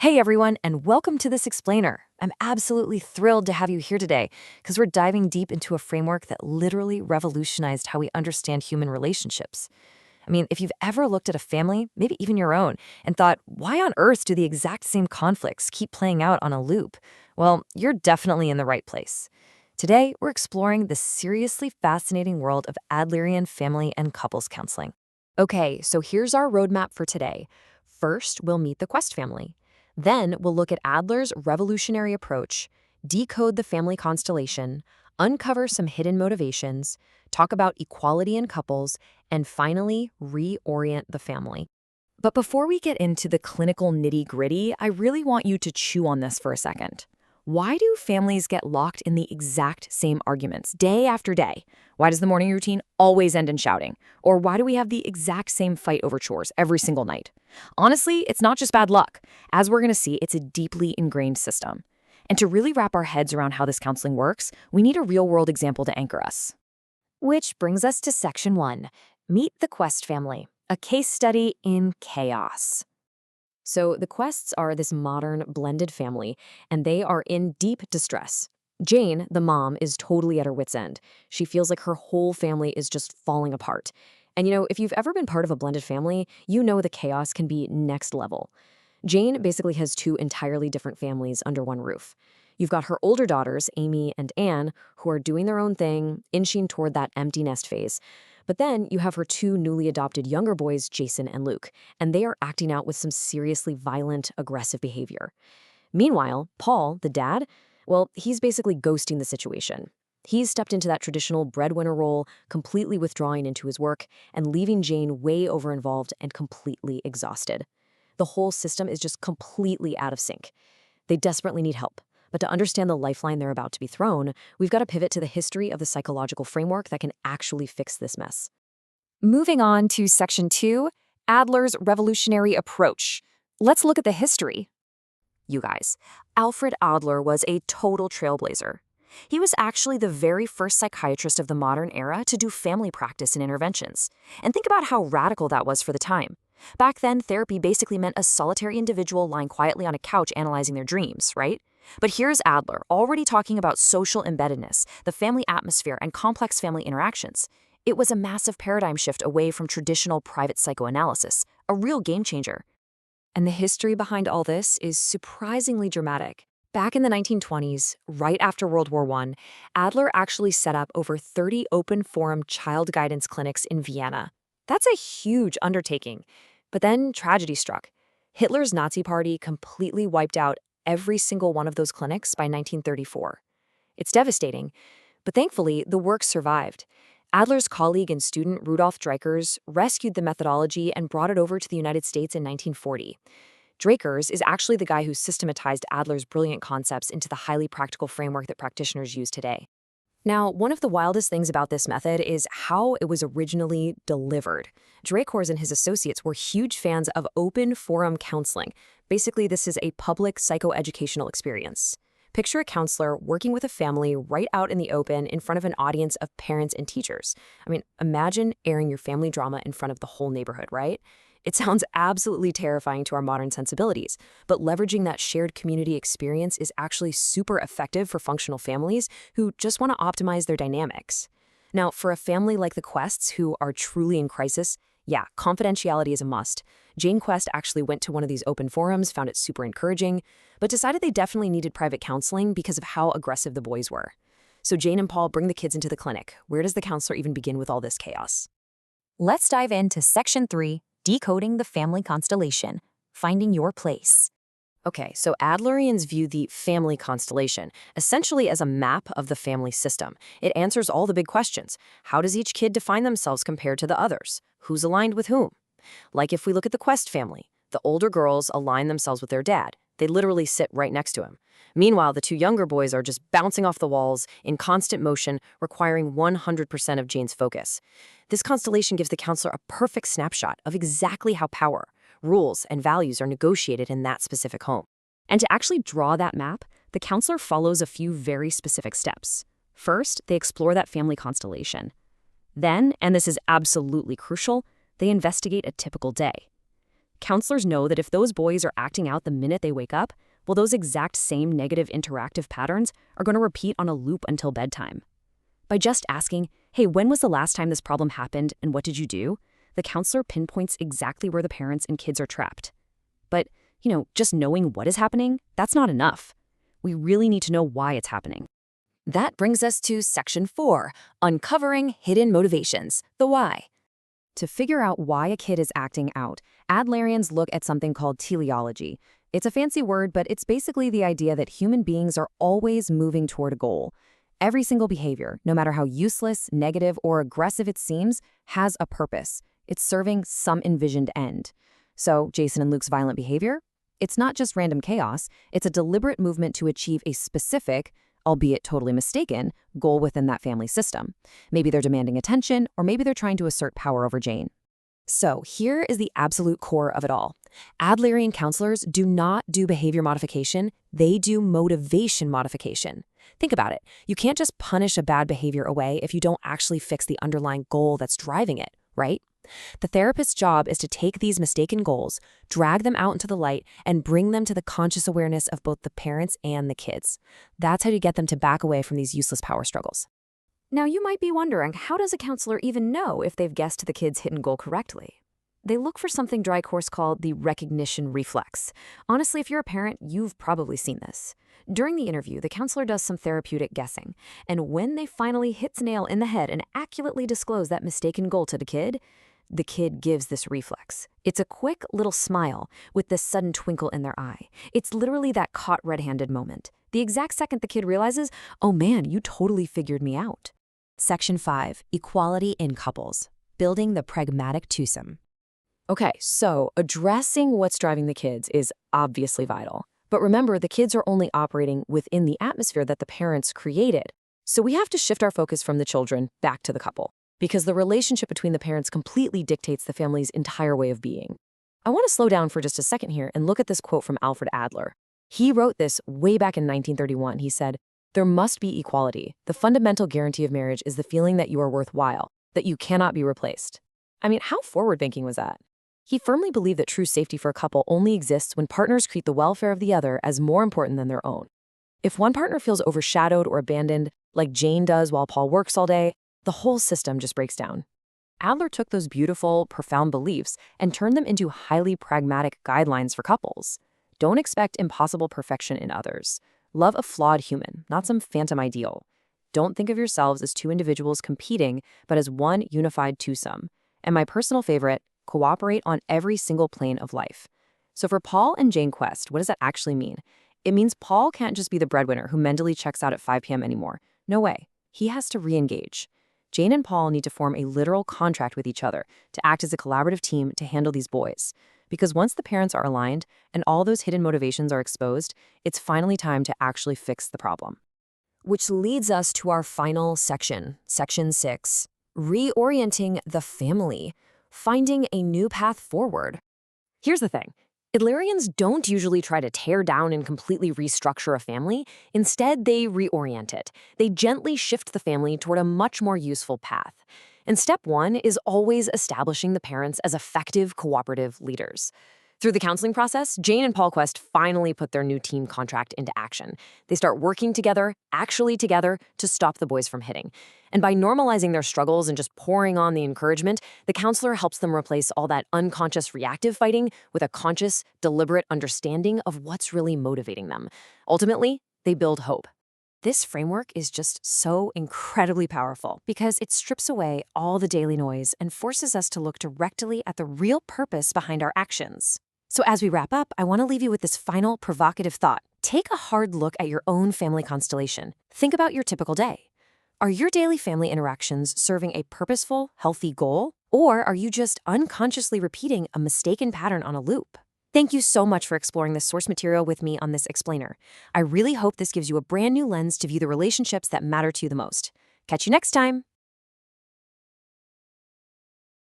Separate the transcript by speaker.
Speaker 1: Hey everyone, and welcome to This Explainer. I'm absolutely thrilled to have you here today because we're diving deep into a framework that literally revolutionized how we understand human relationships. I mean, if you've ever looked at a family, maybe even your own, and thought, why on earth do the exact same conflicts keep playing out on a loop? Well, you're definitely in the right place. Today, we're exploring the seriously fascinating world of Adlerian family and couples counseling. Okay, so here's our roadmap for today. First, we'll meet the Quest family. Then we'll look at Adler's revolutionary approach, decode the family constellation, uncover some hidden motivations, talk about equality in couples, and finally, reorient the family. But before we get into the clinical nitty-gritty, I really want you to chew on this for a second. Why do families get locked in the exact same arguments day after day? Why does the morning routine always end in shouting? Or why do we have the exact same fight over chores every single night? Honestly, it's not just bad luck. As we're going to see, it's a deeply ingrained system. And to really wrap our heads around how this counseling works, we need a real-world example to anchor us. Which brings us to Section 1, Meet the Quest Family, a case study in chaos. So the Quests are this modern, blended family, and they are in deep distress. Jane, the mom, is totally at her wit's end. She feels like her whole family is just falling apart. And if you've ever been part of a blended family, you know the chaos can be next level. Jane basically has two entirely different families under one roof. You've got her older daughters, Amy and Anne, who are doing their own thing, inching toward that empty nest phase. But then you have her two newly adopted younger boys, Jason and Luke, and they are acting out with some seriously violent, aggressive behavior. Meanwhile, Paul, the dad, well, he's basically ghosting the situation. He's stepped into that traditional breadwinner role, completely withdrawing into his work and leaving Jane way overinvolved and completely exhausted. The whole system is just completely out of sync. They desperately need help. But to understand the lifeline they're about to be thrown, we've got to pivot to the history of the psychological framework that can actually fix this mess. Moving on to Section 2, Adler's revolutionary approach. Let's look at the history. You guys, Alfred Adler was a total trailblazer. He was actually the very first psychiatrist of the modern era to do family practice and interventions. And think about how radical that was for the time. Back then, therapy basically meant a solitary individual lying quietly on a couch analyzing their dreams, right? But here's Adler, already talking about social embeddedness, the family atmosphere, and complex family interactions. It was a massive paradigm shift away from traditional private psychoanalysis, a real game changer. And the history behind all this is surprisingly dramatic. Back in the 1920s, right after World War I, Adler actually set up over 30 open-forum child guidance clinics in Vienna. That's a huge undertaking. But then tragedy struck. Hitler's Nazi Party completely wiped out every single one of those clinics by 1934. It's devastating, but thankfully, the work survived. Adler's colleague and student Rudolf Dreikurs rescued the methodology and brought it over to the United States in 1940. Dreikurs is actually the guy who systematized Adler's brilliant concepts into the highly practical framework that practitioners use today. Now, one of the wildest things about this method is how it was originally delivered. Dreikurs and his associates were huge fans of open forum counseling. Basically, this is a public psychoeducational experience. Picture a counselor working with a family right out in the open in front of an audience of parents and teachers. I mean, imagine airing your family drama in front of the whole neighborhood, right? It sounds absolutely terrifying to our modern sensibilities, but leveraging that shared community experience is actually super effective for functional families who just want to optimize their dynamics. Now, for a family like the Quests who are truly in crisis, yeah, confidentiality is a must. Jane Quest actually went to one of these open forums, found it super encouraging, but decided they definitely needed private counseling because of how aggressive the boys were. So Jane and Paul bring the kids into the clinic. Where does the counselor even begin with all this chaos? Let's dive into Section 3, Decoding the Family Constellation, Finding Your Place. Okay, so Adlerians view the family constellation essentially as a map of the family system. It answers all the big questions. How does each kid define themselves compared to the others? Who's aligned with whom? Like if we look at the Quest family, the older girls align themselves with their dad. They literally sit right next to him. Meanwhile, the two younger boys are just bouncing off the walls in constant motion, requiring 100% of Jane's focus. This constellation gives the counselor a perfect snapshot of exactly how power, rules, and values are negotiated in that specific home. And to actually draw that map, the counselor follows a few very specific steps. First, they explore that family constellation. Then, and this is absolutely crucial, they investigate a typical day.
Speaker 2: Counselors know that if those boys are acting out the minute they wake up, well, those exact same negative interactive patterns are going to repeat on a loop until bedtime. By just asking, hey, when was the last time this problem happened and what did you do? The counselor pinpoints exactly where the parents and kids are trapped. But, just knowing what is happening, that's not enough. We really need to know why it's happening.
Speaker 1: That brings us to Section 4, Uncovering Hidden Motivations, the why.
Speaker 2: To figure out why a kid is acting out, Adlerians look at something called teleology. It's a fancy word, but it's basically the idea that human beings are always moving toward a goal. Every single behavior, no matter how useless, negative, or aggressive it seems, has a purpose. It's serving some envisioned end. So, Jason and Luke's violent behavior? It's not just random chaos, it's a deliberate movement to achieve a specific, albeit totally mistaken, goal within that family system. Maybe they're demanding attention, or maybe they're trying to assert power over Jane.
Speaker 1: So here is the absolute core of it all. Adlerian counselors do not do behavior modification, they do motivation modification. Think about it. You can't just punish a bad behavior away if you don't actually fix the underlying goal that's driving it, right? The therapist's job is to take these mistaken goals, drag them out into the light, and bring them to the conscious awareness of both the parents and the kids. That's how you get them to back away from these useless power struggles.
Speaker 2: Now, you might be wondering, how does a counselor even know if they've guessed the kid's hidden goal correctly? They look for something dry course called the recognition reflex. Honestly, if you're a parent, you've probably seen this. During the interview, the counselor does some therapeutic guessing, and when they finally hit the nail in the head and accurately disclose that mistaken goal to the kid gives this reflex. It's a quick little smile with this sudden twinkle in their eye. It's literally that caught red-handed moment. The exact second the kid realizes, oh man, you totally figured me out.
Speaker 1: Section 5, Equality in Couples, Building the Pragmatic Twosome.
Speaker 2: Okay, so addressing what's driving the kids is obviously vital. But remember, the kids are only operating within the atmosphere that the parents created. So we have to shift our focus from the children back to the couple, because the relationship between the parents completely dictates the family's entire way of being. I want to slow down for just a second here and look at this quote from Alfred Adler. He wrote this way back in 1931. He said, "There must be equality. The fundamental guarantee of marriage is the feeling that you are worthwhile, that you cannot be replaced." I mean, how forward-thinking was that? He firmly believed that true safety for a couple only exists when partners treat the welfare of the other as more important than their own. If one partner feels overshadowed or abandoned, like Jane does while Paul works all day, the whole system just breaks down. Adler took those beautiful, profound beliefs and turned them into highly pragmatic guidelines for couples. Don't expect impossible perfection in others. Love a flawed human, not some phantom ideal. Don't think of yourselves as two individuals competing, but as one unified twosome. And my personal favorite, cooperate on every single plane of life. So for Paul and Jane Quest, what does that actually mean? It means Paul can't just be the breadwinner who mentally checks out at 5 p.m. anymore. No way. He has to re-engage. Jane and Paul need to form a literal contract with each other to act as a collaborative team to handle these boys. Because once the parents are aligned and all those hidden motivations are exposed, it's finally time to actually fix the problem.
Speaker 1: Which leads us to our final section, Section 6, Reorienting the Family, Finding a New Path Forward. Here's the thing. Adlerians don't usually try to tear down and completely restructure a family. Instead, they reorient it. They gently shift the family toward a much more useful path. And step 1 is always establishing the parents as effective cooperative leaders. Through the counseling process, Jane and Paul Quest finally put their new team contract into action. They start working together, actually together, to stop the boys from hitting. And by normalizing their struggles and just pouring on the encouragement, the counselor helps them replace all that unconscious reactive fighting with a conscious, deliberate understanding of what's really motivating them. Ultimately, they build hope. This framework is just so incredibly powerful because it strips away all the daily noise and forces us to look directly at the real purpose behind our actions. So as we wrap up, I want to leave you with this final provocative thought. Take a hard look at your own family constellation. Think about your typical day. Are your daily family interactions serving a purposeful, healthy goal? Or are you just unconsciously repeating a mistaken pattern on a loop? Thank you so much for exploring this source material with me on this explainer. I really hope this gives you a brand new lens to view the relationships that matter to you the most. Catch you next time.